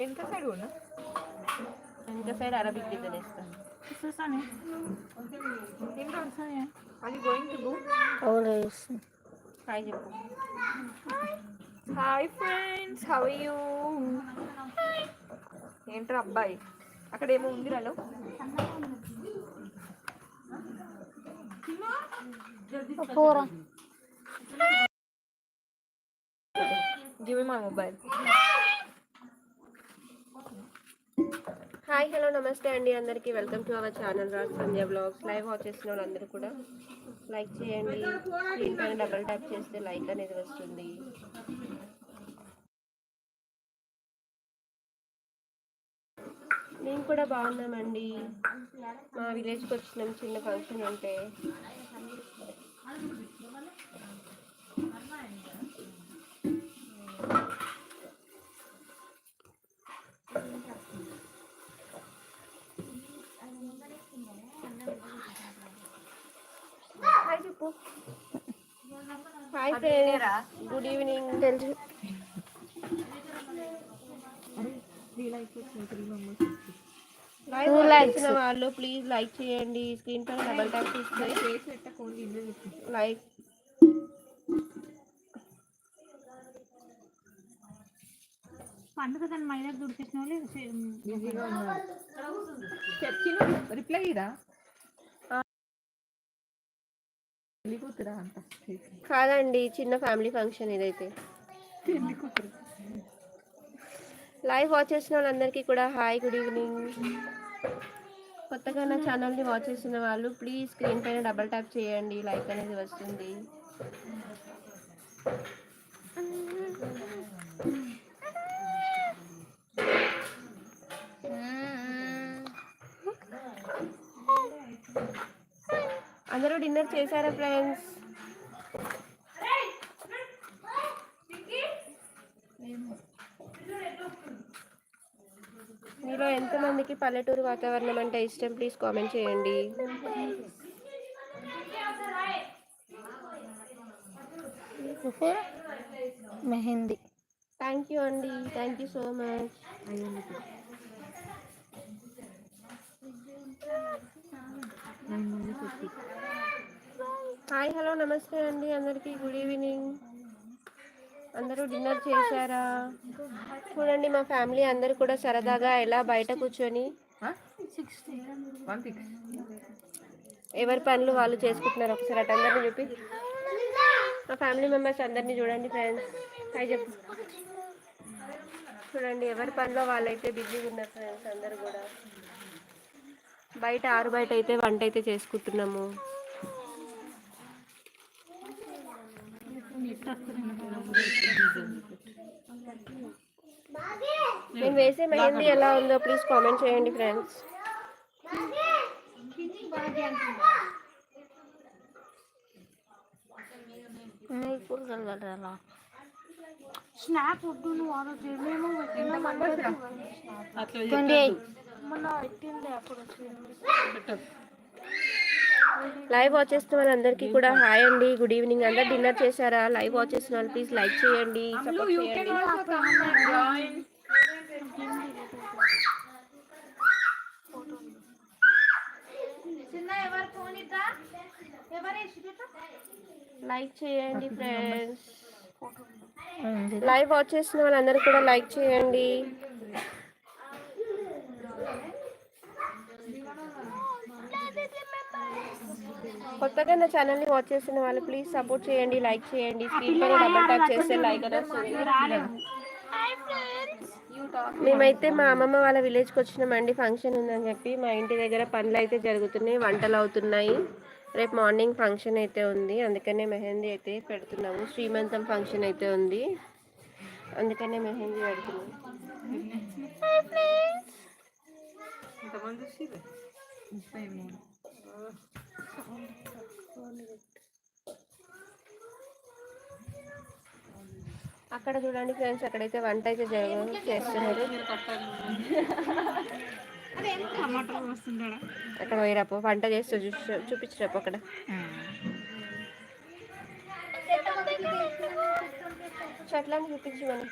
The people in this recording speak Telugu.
వెనక సైడ్ కూడా వెనక సైడ్ అరబిక్ డిజైన్ ఇస్తాను. అది గోయింగ్ టు డూ. హాయ్ చెప్పు. Hi friends, how are you? ఏంట్రా అబ్బాయి అక్కడ ఏమో ఉంది రాలో. Give me my mobile. Hi hello నమస్తే అండి అందరికీ. Welcome to our channel Raj Sandhya blogs. Live watch చేసిన వాళ్ళందరూ కూడా లైక్ చేయండి. స్క్రీన్ పైన డబుల్ ట్యాప్ చేస్తే లైక్ అనేది వస్తుంది. మేము కూడా బాగున్నామండి. మా విలేజ్కి వచ్చినాం చిన్న ఫంక్షన్ ఉంటే. హాయ్ చెప్పు. Hi friends, good evening. తెలుసు లైక్ వచ్చిన వాళ్ళు ప్లీజ్ లైక్ చేయండి. స్క్రీన్ పైన డబల్ ట్యాప్ చేస్తే లైక్. పండుగ దాని మైదా దుడిచేసిన వాళ్ళు రిప్లై ఇరా కాదండి, చిన్న ఫ్యామిలీ ఫంక్షన్ ఇదైతే. లైవ్ వాచ్ చేసిన వాళ్ళందరికీ కూడా హాయ్, గుడ్ ఈవినింగ్. కొత్తగా నా ఛానల్ని వాచ్ చేసిన వాళ్ళు ప్లీజ్ స్క్రీన్ పైన డబల్ ట్యాప్ చేయండి, లైక్ అనేది వస్తుంది. అందరూ డిన్నర్ చేశారా ఫ్రెండ్స్? మీలో ఎంతమందికి పల్లెటూరు వాతావరణం అంటే ఇష్టం? ప్లీజ్ కామెంట్ చేయండి. మెహందీ. థ్యాంక్ యూ అండి, thank you so much. Hi hello నమస్తే అండి అందరికీ, గుడ్ ఈవినింగ్. అందరూ డిన్నర్ చేశారా? చూడండి మా ఫ్యామిలీ అందరూ కూడా సరదాగా ఎలా బయట కూర్చొని ఎవరి పనులు వాళ్ళు చేసుకుంటున్నారు. ఒకసారి అటు అందరిని చూపి. మా ఫ్యామిలీ మెంబర్స్ అందరినీ చూడండి ఫ్రెండ్స్. హాయ్ చెప్పు. చూడండి ఎవరి పనిలో వాళ్ళైతే బిజీగా ఉన్నారు ఫ్రెండ్స్. అందరూ కూడా బయట ఆరు బయట అయితే వంట అయితే చేసుకుంటున్నాము. నేను వేసే మెహందీ ఎలా ఉందో ప్లీజ్ కామెంట్ చేయండి ఫ్రెండ్స్. స్నాప్ వద్దు, నువ్వు ఆరోజు ఏమేమో మొన్న పెట్టిండే అప్పుడు లైవ్ వాచ్ చేస్తున్న వాళ్ళందరికీ కూడా హాయ్ అండి, గుడ్ ఈవినింగ్. అందరు డిన్నర్ చేశారా? లైవ్ వాచ్ చేస్తున్న వాళ్ళు ప్లీజ్ లైక్ చేయండి, సపోర్ట్ చేయండి. లైక్ చేయండి ఫ్రెండ్స్. లైవ్ వాచ్ చేస్తున్న వాళ్ళందరూ కూడా లైక్ చేయండి. కొత్తగా నా ఛానల్ని వాచ్ చేస్తున్న వాళ్ళు ప్లీజ్ సపోర్ట్ చేయండి, లైక్ చేయండి. స్క్రీన్ పైన డబుల్ ట్యాప్ చేస్తే లైక్ అని వస్తుంది. మేమైతే మా అమ్మమ్మ వాళ్ళ విలేజ్కి వచ్చినామండి. ఫంక్షన్ ఉందని చెప్పి మా ఇంటి దగ్గర పనులు అయితే జరుగుతున్నాయి, వంటలు అవుతున్నాయి. రేపు మార్నింగ్ ఫంక్షన్ అయితే ఉంది, అందుకనే మెహందీ అయితే పెడుతున్నాము. శ్రీమంతం ఫంక్షన్ అయితే ఉంది, అందుకనే మెహందీ పెడుతున్నాము. అక్కడ చూడండి ఫ్రెండ్స్, అక్కడైతే వంట అయితే చేస్తున్నారు. అక్కడ పోయిరాపో, వంట చేస్తూ చూపించరాపో అక్కడ. చెట్లని చూపించమని.